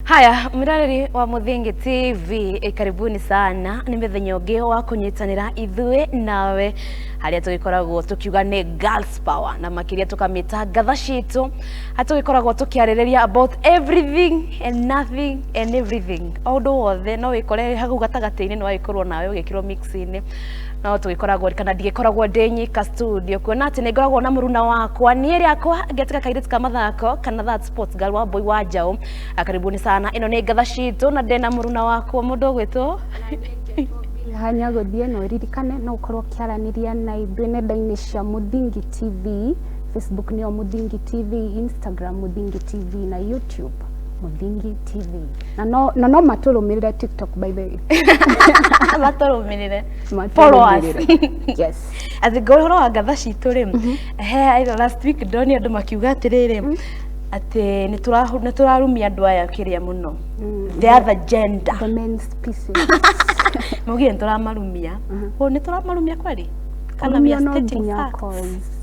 Haya, mirariri wa Muthingi TV, karibuni sana. Ni mithenya ungi wa kunyitanira ithue nawe haria tugikoragwo tukiuga ni girls power na makiria tukamita gatha citu atugikoragwo tukiaririria about everything and nothing and everything. Ondo wothe no wikore hagu gatagati-ini no wikorwo nawe ugikirwo mix-ini no tugikoragwo kana ndigikoragwo ndinyika studio kuona ati ni ngoragwo na muruna wakwa ni eri akwa ngetika kairĩtu ka mathako kana that sports girl wa boy wa Njau. Karibuni sana, ino ni gatha citu na ndena muruna wakwa mundu gwitwo hanya guthie no ririkane no ukorwo kiaraniria na ithuĩ nenda-inĩ cia Muthingi TV, Facebook nĩyo Muthingi TV, Instagram Muthingi TV na YouTube Muthingi TV. Na no matũrũmĩrĩre TikTok by the way. Matũrũmĩrĩre. Follow us. Yes. As go horo gatha citu ri. Last week ndoni andu makiuga atiriri ati ni turarumia andu aya kiria muno. The other gender. The main species. Mugie turamarumia. Ni turamarumia kweli? Kana we are stating facts.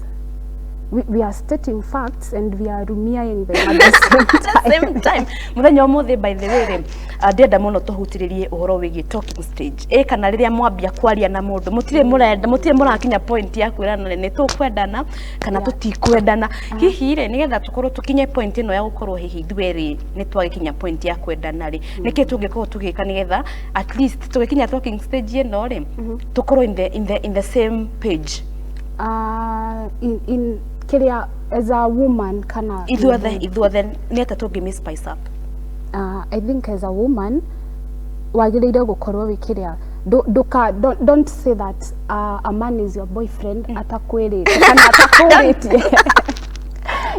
We are stating facts and we are rumiaing them at the same time. Muthenya umuthi by the way ndenda muno tuhutiririe uhoro wigi talking stage. Kana riria mwambia kwaria na mundu mutire murakinya point ya kwirana ni tukwendana kana tutikwendana. Hihi ri nigetha tukorwo tukinye point ino ya gukorwo hihi thweri ni twagikinya point ya kwendana ri niki tungikorwo tugika nigetha at least tugikinya talking stage ino ri tukorwo in the same page. In Kiria, as a woman, kana ithuothe ni ata tungi miss spice up. I think as a woman wagiriire gukorwo wikiria don't say that a man is your boyfriend atakwirite kana atakwirite.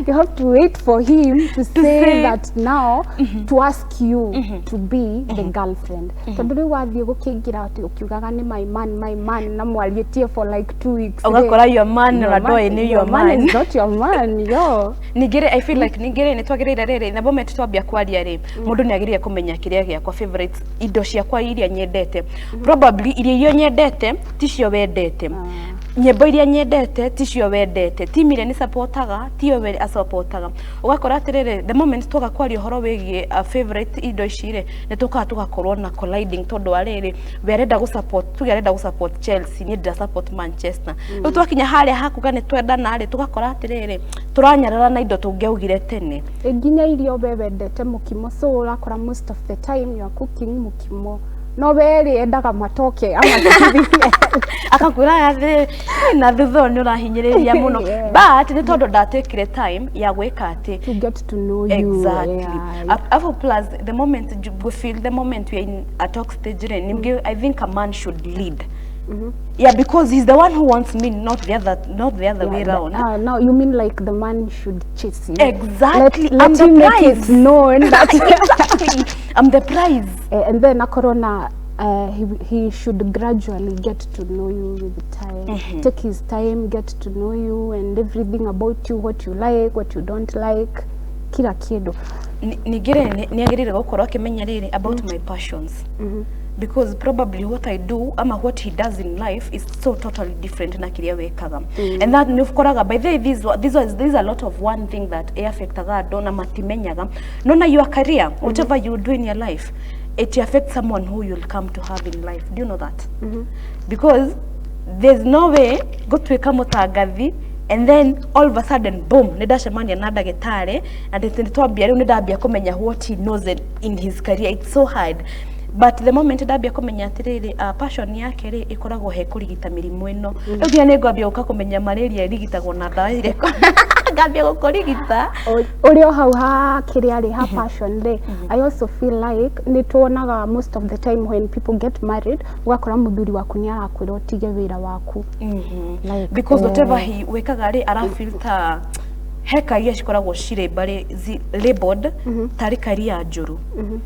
You have to wait for him to say that now to ask you to be the girlfriend. Tondu riu wathie gukingira ati ukiugaga ni my man na mwaritie for like 2 weeks. Ugakora your man na ndoi ni your man. Is not your man, yo. Nigire I feel like nigire ni twagirire riri na moment twambia kwaria ri mundu ni agirire kumenya kiria giakwa favorites indo ciakwa iria nyendete. Probably iria nyendete ticio wendete. Nyimbo iria nyendete ticio wendete, timire ni supportaga tio we supportaga. Ugakora atiriri the moment twaga kwaria horo wigie favorite indo icire ni tugakorwo na colliding tondu ariri we arenda gu support Chelsea ni nda support Manchester. Riu twakinya haria hakuga ni twendana ri tugakora atiriri turanyarara na indo tungiaugire tene. Nginya irio wendete mukimo so urakora most of the time you are cooking mukimo no weri endaga matoke ama akakwira yathi na thutho ni urahinyiriria muno but ni tondu ndatekire time ya gwika ati to get to know you. Exactly. Plus the moment you feel the moment we are in a talk stage I think a man should lead. Yeah, because he's the one who wants me, not the other way around. Now you mean like the man should chase you. Exactly. Let him make it known that exactly. I'm the prize. And then Corona, he should gradually get to know you with time. Take his time, get to know you and everything about you, what you like, what you don't like, kila kido. Nigire gukorwo akimenya riri about my passions. Because probably what I do ama what he does in life is so totally different na kiria wekaga. And that nufkoraga by the way these are a lot of one thing that affectaga dona matimenyaga nona your career whatever you do in your life it affects someone who you'll come to have in life. Do you know that? Because there's no way go to mutangathi and then all of a sudden boom nidashemania na ndagitari and twambia riu nindambia kumenya what he knows in his career. It's so hard. But the moment ndambia kumenya atiriri passion yake ri ikoragwo he kurigita mirimu ino riu ni ngwambia ukakumenya malaria irigitagwo na ndawa ireko ngambia gukurigita urio hau ha kiria ri ha passion ri. I also feel like ni tuonaga most of the time when people get married ugakora muthuri waku ni arakwira utige wira waku like because whatever he wekaga ri ara filter heka iria cikoragwo cire bari labeled tari career njuru.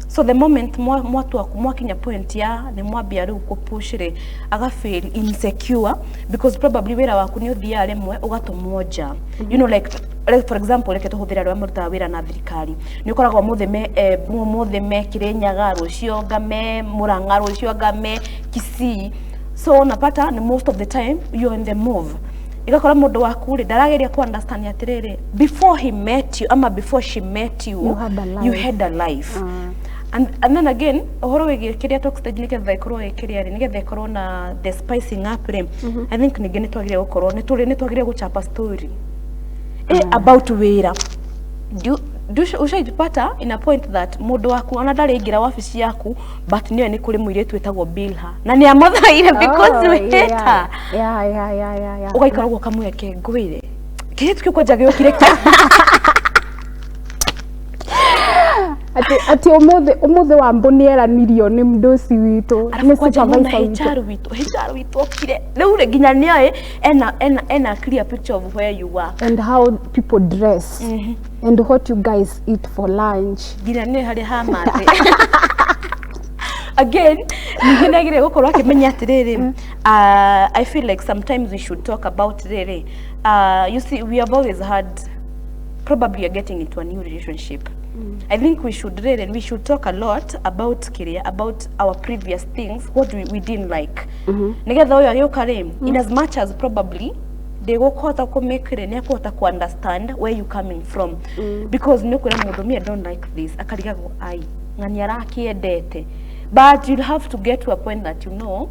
So the moment mwakinya point ya ni mwambia riu kupushire aga feel insecure because probably wira waku ni uthia remwe ugatumwo nja. You know like for example reke tuhuthira rwa muruta wira na thirikari ni ukoragwo muthe me Kirinyaga rucio game Murang'a rucio game Kisii. So unapata ni most of the time you're in the move. igakora mundu waku ri ndarageria ku understand atiriri before he met you ama before she met you, you had a life. and then again ohoro wege kiria talk stage nigetha ikorwo ikiria ri nigetha ikorwo na the spicing up ri I think ninge nitwagire gukorwo nitwagire guchapa story about wira ushaipata in a point that mundu waku ona ndari ingira wabici yaku but niyo ni kuri muiretu etagwo Bilha na ni amothaire because we hate her yeah ugaikara ugo kamweke ngwire kire tukikwenja giokire ati umuthe wa mbuni eranirio ni mdosi witu ni supervisor witu okire riu nginya niyo ena clear picture of where you work and how people dress and what you guys eat for lunch nginya ni hari hamate again ninginagire gukorwo akimenya atiriri I feel like sometimes we should talk about riri you see we have always had probably you're getting into a new relationship I think we should talk a lot about career, about our previous things, what we didn't like. Nigetha uyo yukare in as much as probably they go kota ko make ne kota ko understand where you coming from because nukura mundu me I don't like this akariga go ai ngani arakiendete but you have to get to a point that you know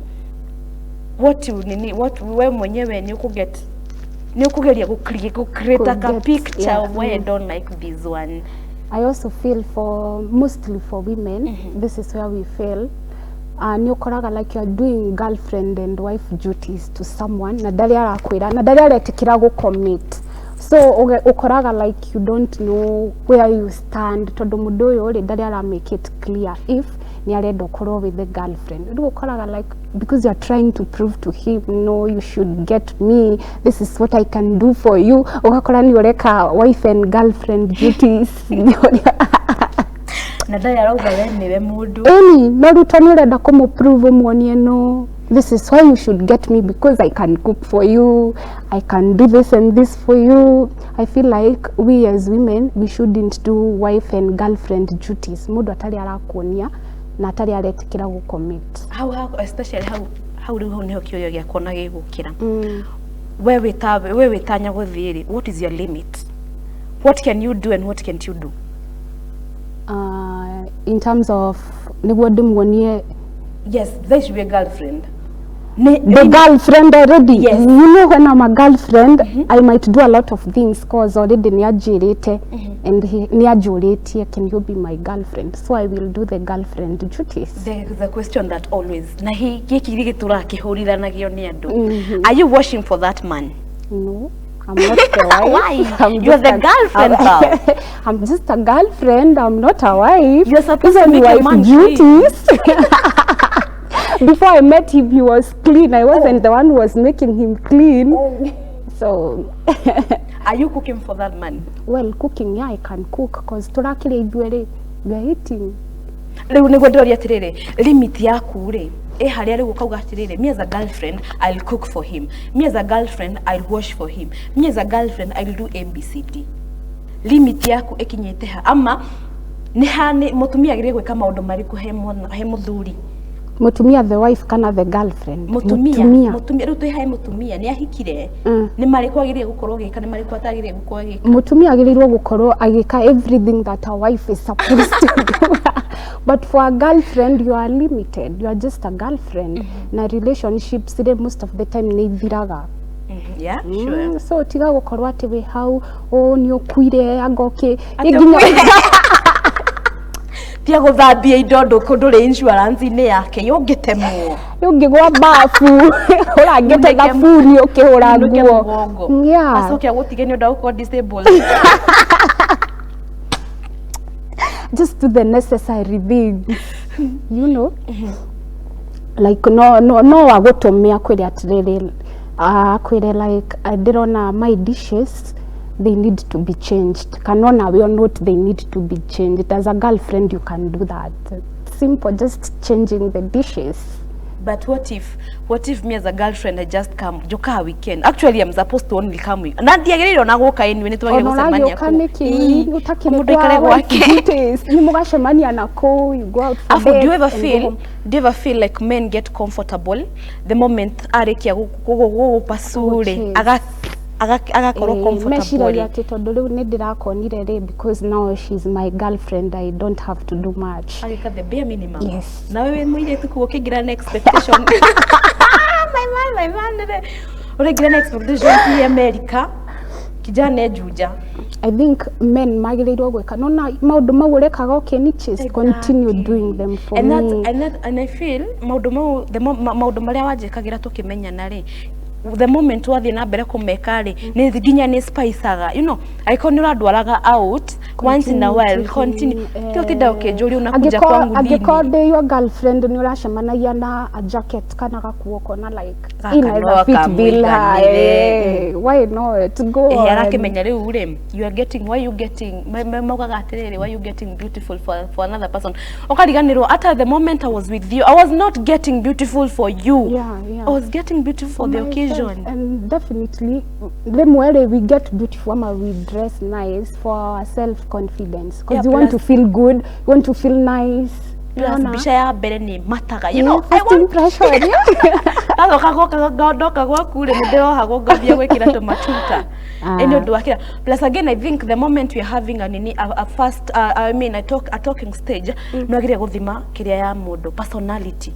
what you need what we mwenyewe ni ukugeria go create a picture of why I don't like this one. I also feel mostly for women, this is where we fail. Ni ukoraga like you are doing girlfriend and wife duties to someone na ndari arakwira na ndari aretikira go commit. So ukoraga like you don't know where you stand tondu mundu uyu ri ndari ara make it clear if ni arenda ukorwo with the girlfriend. Ndu ukoraga like because you are trying to prove to him no you should get me, this is what I can do for you. Ugakora ni ureka wife and girlfriend duties. Na ndari arauga we niwe mundu no rutani urenda kumuprove muonie no this is why you should get me because I can cook for you, I can do this and this for you. I feel like we as women we shouldn't do wife and girlfriend duties. Mundu atari arakuonia na atari aretikira gu commit. How especially how riu niho kioyo gia kuona gigukira. We witanya guthiri, what is your limit? What can you do and what can't you do? In terms of niguo ndimuonie yes there should be a girlfriend. The girlfriend already. Yes. You know when I'm a girlfriend, I might do a lot of things cause already ni ajirite and ni ajuritie, can you be my girlfriend? So I will do the girlfriend duties. The question that always na giki gitura kihuriranagia ni andu. Are you washing for that man? No. I'm not the wife. Why? You're the girlfriend. I'm just a girlfriend. I'm not a wife. You're supposed to make a man duties. Before I met him, he was clean. I wasn't the one who was making him clean. So, are you cooking for that man? Well, cooking, yeah, I can cook because turakire idwere we are eating. Riu niguo ndoria atiriri limit yaku ri haria riu ukauga atiriri me as a girlfriend I'll cook for him, me as a girlfriend I'll wash for him, me as a girlfriend I'll do ABCD. Limit yaku ikinyite ha ama ni hani mutumia agire gwika maundu mariku he muthuri mutumia the wife kana the girlfriend mutumia riu twihai mutumia ni ahikire ni mariku agirie gukorwo gika ni mariku atagirie gukorwo gika mutumia agirirwo gukorwo agika everything that a wife is supposed to do. But for a girlfriend you are limited, you are just a girlfriend. Na relationships most of the time ni thiraga. Yeah, sure. So tiga gukorwo ati we hau ni ukuire agoke tia guthambia indo ndukundure insurance ini yake yungitemwo yungigwa bafu urangite thabuni ukihura nguo asokia gutige ni nda uko disabled. Just do the necessary things, you know. Like no wagutumia kwire atiriri kwire like I did on my dishes they need to be changed. Kanona we or not they need to be changed. As a girlfriend you can do that. Simple, just changing the dishes. But what if me as a girlfriend I just come joka weekend? Actually I'm supposed to only come week. Na ndiagiriro na guka anyway nitwagire gucemania ku. Utakire kwa duties. Ni mugacemania nako you go out for date. Do you ever feel like men get comfortable the moment arekia gugupasure agakorwo comfortable meciragia ati tondu riu ni ndirakonire ri because now she's my girlfriend, I don't have to do much. Agika the bare minimum. Yes. Na wewe muiretu kuo kigira na expectation. My man uregira na expectation ya America kijana ejuja. I think men magirirwo gweka nona maundu mau urekaga okay niches continue doing them for and me. And I feel maundu mau maundu maria wanjikagira tukimenyana ri the moment wathi na mbere kumeka ri ni nginya ni spiceaga, you know, icon ndwaraga out once in a while continue tutinda ukijuri unakuja kwangu dini agikode your girlfriend ni uracemanagia na a jacket kana gakuoko na like inaweza fit bill why not go arakimenya riu ri you are getting why you getting maugaga atiriri why you getting beautiful for another person okariganirwo at the moment I was with you I was not getting beautiful for you. Yeah. I was getting beautiful for the occasion. And definitely them where we get beautiful ama we dress nice for our self confidence because you want to feel good, you want to feel nice. Bisha ya mbere ni mataga, you know, I want pressure. Doka gwaku ri ndiroha gongobia gwikira tomatuta eno ndo akira plus again I think the moment we are having a first I mean a talking stage no agire guthima kiria ya mundu personality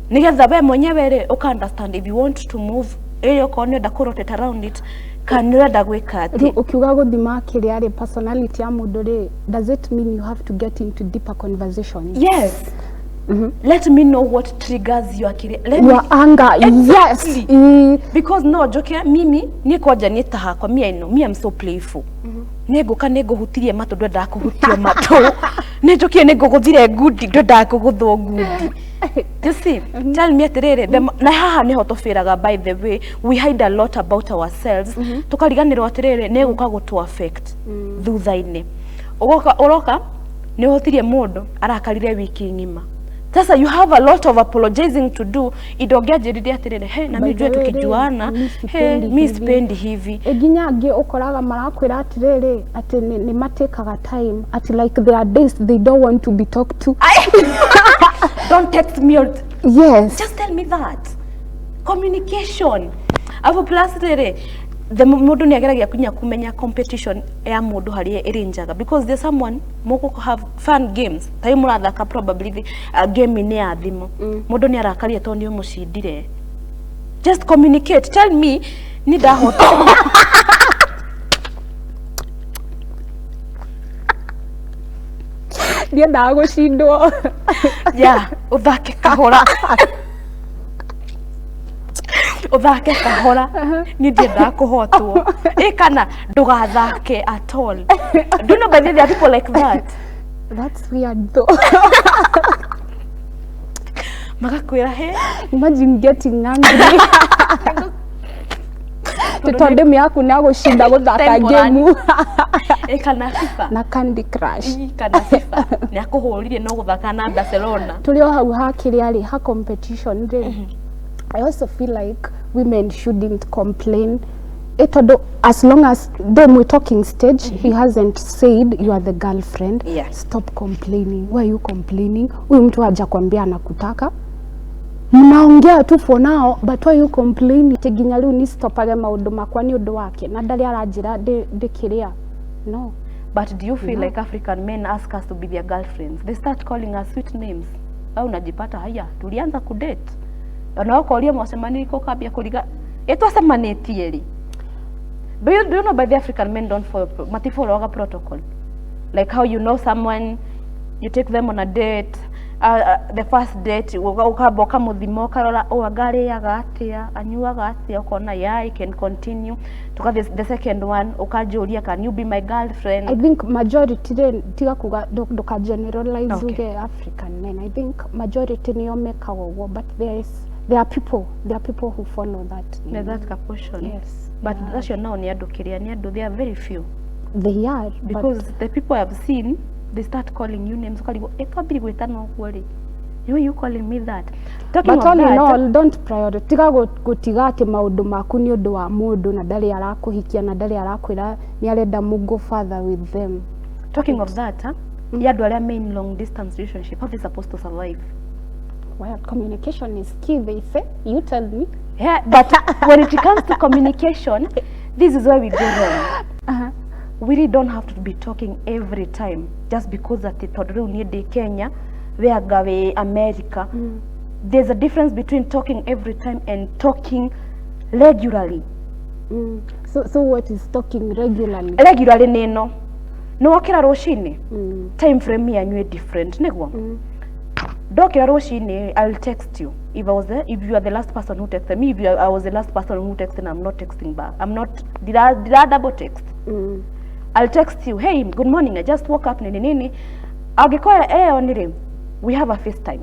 nigetha we mwenyewe ri uka understand if you want to move iyo konyo da rotate around it kanira da gwika ati ukiuga guthima kiria ri personality ya mundu ri does it mean you have to get into deeper conversations? Yes. Let me know what triggers your anger. Exactly. Yes. Because no joke mimi niko jani tahakwa me I know me I'm so playful. Neguka hutirie matu ndenda kuhutia matu. Nejoke guthire gudi ndenda kuguthwo gudi. You see, tell me atirere na haha niho tofiraga by the way we hide a lot about ourselves tukariganirwo atirere neguka gutu affect thutha-ini uroka ni hutirie mundu arakarire wiki ngima. Sasa you have a lot of apologizing to do. Idogejirire atirire hey na mijwe tukijuana hey mi spend hivi eginya angi ukoraga marakwira atirire ati ni matekaga time at like there are days they don't want to be talked to. Don't text me or yes just tell me that communication avo plus the mundu ni ageragia kunya kumenya competition ya mundu hari irinjaga because there's someone moko have fun games time murathaka probably the game ni ya thimu mundu ni arakaria to ni umucindire just communicate tell me ni ndahota ndia ndagucindwo yeah uthake kahora uthake kahora ni ndienda kuhotwo kana ndugathake at all. Do you know by the people like that? That's weird though. Magakwira he imagine getting angry tutonde miaku na gushinda guthaka game kana FIFA na Candy Crush kana FIFA ni akuhurire no guthaka na Barcelona tulio hau hakiri ari ha competition I also feel like women shouldn't complain. As long as them we're talking stage, he hasn't said you are the girlfriend. Yeah. Stop complaining. Why are you complaining? Huyu mtu haja kwambia anakutaka. Mnaongea tu for now, but why are you complaining? Teginya riu ni stopage maundu makwa ni undu wake. Na ndari aranjira ndikiria. No. But do you feel like African men ask us to be their girlfriends? They start calling us sweet names. Au unajipata haya, tulianza kudate. Na ukoria mwasemani ko kabia kuriga. Eto asemanĩtie ri. Do you know by the African men don't follow protocol? Like how you know someone, you take them on a date, the first date, ukaboka muthimo karora ngari yaga atia, anyuaga atia ukona yeah I can continue. Tuka the second one ukajuria can you be my girlfriend? I think majority then tiga kuga doka generalize uge African men. I think majority niyo make our but there are people who follow that. That portion. Yes. But that's your now they are very few. They are because the people I've seen they start calling you names you calling me that. Talking but all in all don't prioritize tiga gutiga ati maundu maku ni undu wa mundu na ndari arakuhikia na ndari arakwira ni arenda go further with them. Talking of that ya andu aria main long distance relationship how they supposed to survive? Well, communication is key, they say. You tell me. Yeah, but when it comes to communication, This is where we go wrong. We really don't have to be talking every time just because that tondu ni ndi Kenya we gawe America. There's a difference between talking every time and talking regularly. So what is talking regularly? Regularly neno no wakira rucini time frame yanyu different niguo. Dokira rucini I'll text you if you are the last person who texted me. If I was the last person who texted, I'm not texting back. I'm not did I double text. I'll text you, hey, good morning, I just woke up nini agikoya onire we have a FaceTime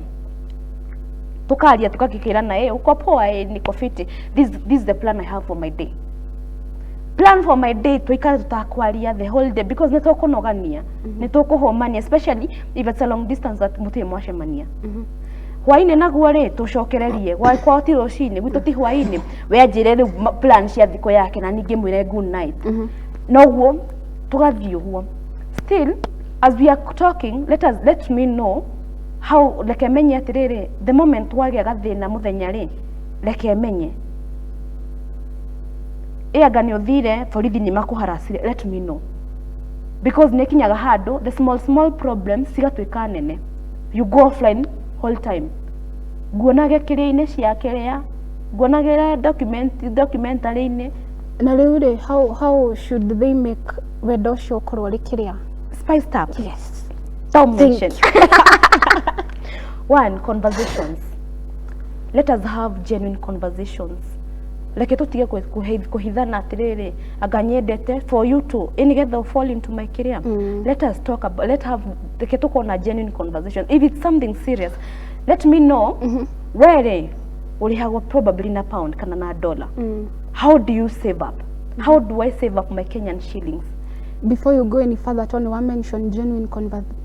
tukaria tukakikirana uko poa niko fiti, this is the plan I have for my day. Plan for my day tuikara tutakwaria the whole day because nitokunogania nitokuhomania, especially if it's a long distance that mutie mwashemania. Hwaine naguo ri tucokererie gwa kwa ti rucini gwitu ti hwaine we anjire ri plan cia thiko yake na ningi mwire good night. Noguo tugathie uguo. Still as we are talking, let me know how like menye atiriri the moment wagia gathina muthenya ri reke menye agani uthire borithi ni makuharacire, let me know because nekinyaga hado the small problems cigatwika nene. You go offline whole time guonage kiria-ini ciakerea guonagera documentary-ini na riu ri how should they make wendo ucio ukorwo ri kiria spiced up? Yes, don't mention. One, conversations. Let us have genuine conversations. Like tutige kuhithana atiriri aganyendete for you to inigether fall into my career. Let us talk about, like tukona genuine conversation. If it's something serious, let me know where ulihagwa probably na pound kana na dollar. How do you save up? How do I save up my Kenyan shillings? Before you go any further, Tony, I mentioned genuine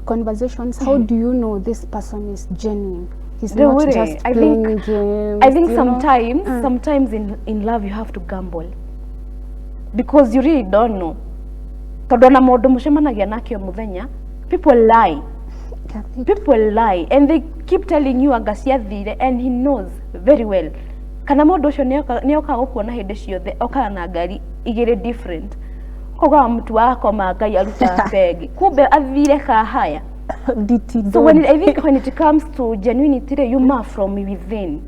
conversations. How do you know this person is genuine? He's not just playing games. I think sometimes in love you have to gamble because you really don't know. Todona modo mushemanagia nakio muthenya, people lie. People lie and they keep telling you agacia thire and he knows very well. Kana modo ucio nioka gukuona hindi ciothe okana na ngari igire different. Koga mtu wako magai aruta begi kumbe athire haya. So I think when it comes to genuinity, you must from within.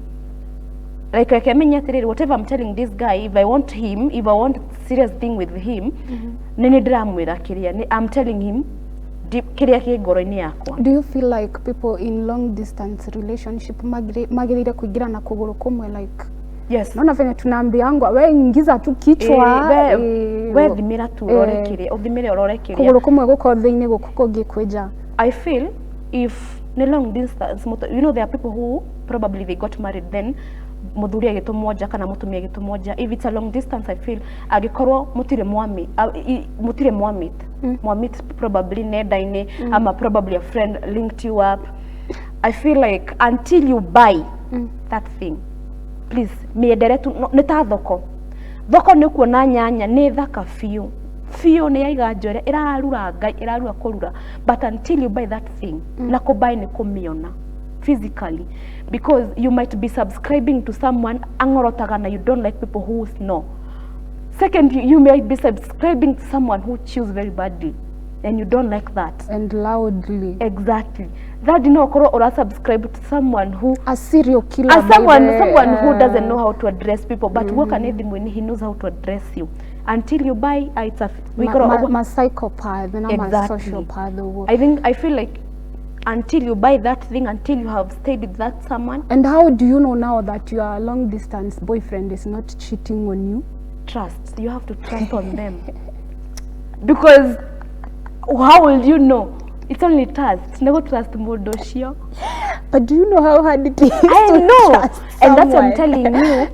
Like whatever I'm telling this guy, if I want serious thing with him, I'm telling him do you feel like people in long distance relationship magirire kuingira na kuguru kumwe like yes, naona venye tunaambiangwa we ingiza tu kichwa we thimira tu urorekirie uthimire urorekirie kuguru kumwe guko thiini guku kungi kwija. I feel if ne long distance, you know, there are people who probably they got married then muthuri agitu moja kana mutumia agitu moja. If it's a long distance, I feel agikorwo mutire mwamit mwamit probably nenda-ini ama probably a friend linked you up. I feel like until you buy that thing, please miendere tu ni ta thoko ni kuona nyanya ni thaka fiu ni yaiga njore irarura ngai irarura kurura, but until you buy that thing na kubuy ni kumiona physically, because you might be subscribing to someone angorotaga na you don't like people who know. Second, you might be subscribing to someone who chews very badly and you don't like that and loudly. Exactly. That you know or subscribe to someone who a serial killer, someone who doesn't know how to address people, but work on him when he knows how to address you. Until you buy, it's a psychopath, and exactly. A sociopath. I feel like until you buy that thing, until you have stayed with that someone. And how do you know now that your long distance boyfriend is not cheating on you? Trust. You have to trust on them. Because how will you know? It's only trust. Never trust Modoshio. But do you know how hard it is? I know. And that's what I'm telling you.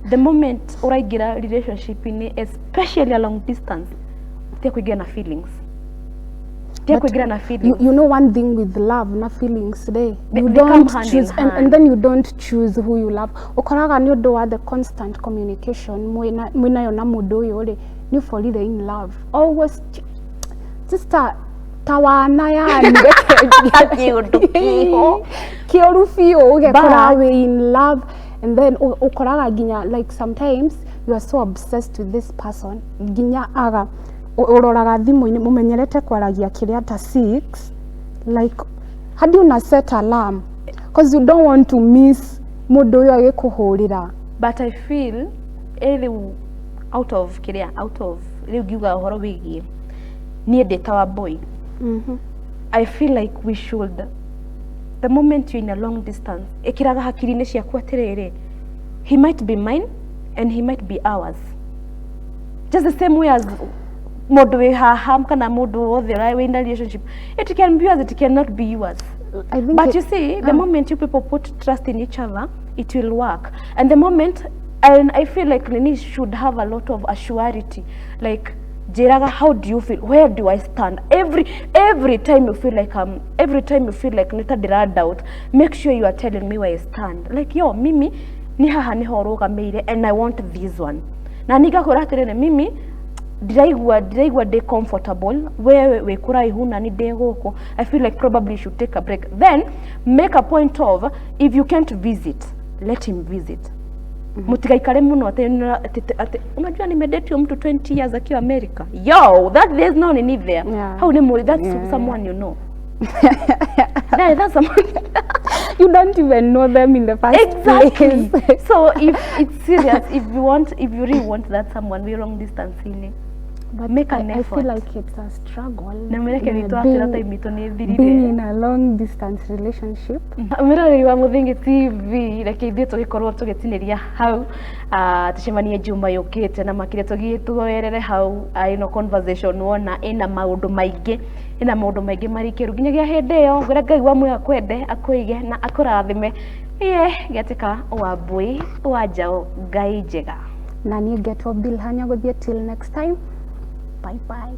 The moment I get a relationship in it, especially a long distance, take we get feelings. You know one thing with love, na feelings today. You don't choose and then you don't choose who you love. Okoraga ni odo wa the constant communication mwina yo na mudo yole ni fall in love. Always sister tawana yani kiorufio ugekora we in love, and then okoraga ginya like sometimes you are so obsessed with this person nginya aga uroraga thimu-ini mumenyerete kwaragia kiria ta 6 like how do you set alarm because you don't want to miss mundu uyo agikuhurira. But I feel out of riu ngiuga uhoro wigie nie ndeta wa boy. I feel like we should, the moment you're in a long distance, ikiraga hakiri-ini ciaku atiriri, he might be mine and he might be ours, just the same way as mundu wi haha kana mundu wothe wi in a relationship, it can be yours, it cannot be yours. But you see, the moment you people put trust in each other, it will work. And the moment, and I feel like Nini should have a lot of assurity, like Jeraga, how do you feel? Where do I stand? Every time you feel like nita dira doubt, make sure you are telling me where I stand. Like yo, mimi ni haha ni horoga meire and I want this one. Na niga kuratirene mimi diraigwa de comfortable we kurai huna ni de goko. I feel like probably you should take a break. Then make a point of, if you can't visit, let him visit. Mutigaikare muno ate unajua nimedate mtu 20 years akiwa America. Yo, there's no need there. Yeah. How ni that's someone you know. That's someone you don't even know them in the first place. So if it's serious, if you really want that someone, we long distance healing. But make an effort. I feel like it's a struggle. Being in a long distance relationship. Mirari wa Muthingi TV reke ithuĩ tũgĩkorwo tũgĩtinĩria hau tucemanie juma yũkĩte na makire tũgĩtũerere hau ino conversation wona ina maũndũ maingĩ marikĩru nginyagia hĩndĩ ĩyo ngwĩra Ngai wa muoyo akwende akũige na akũrathime gĩatĩka Wambui wa Njaũ Ngai njega na niĩ ngetwo Bill Hanya gũthiĩ till next time. Bye bye.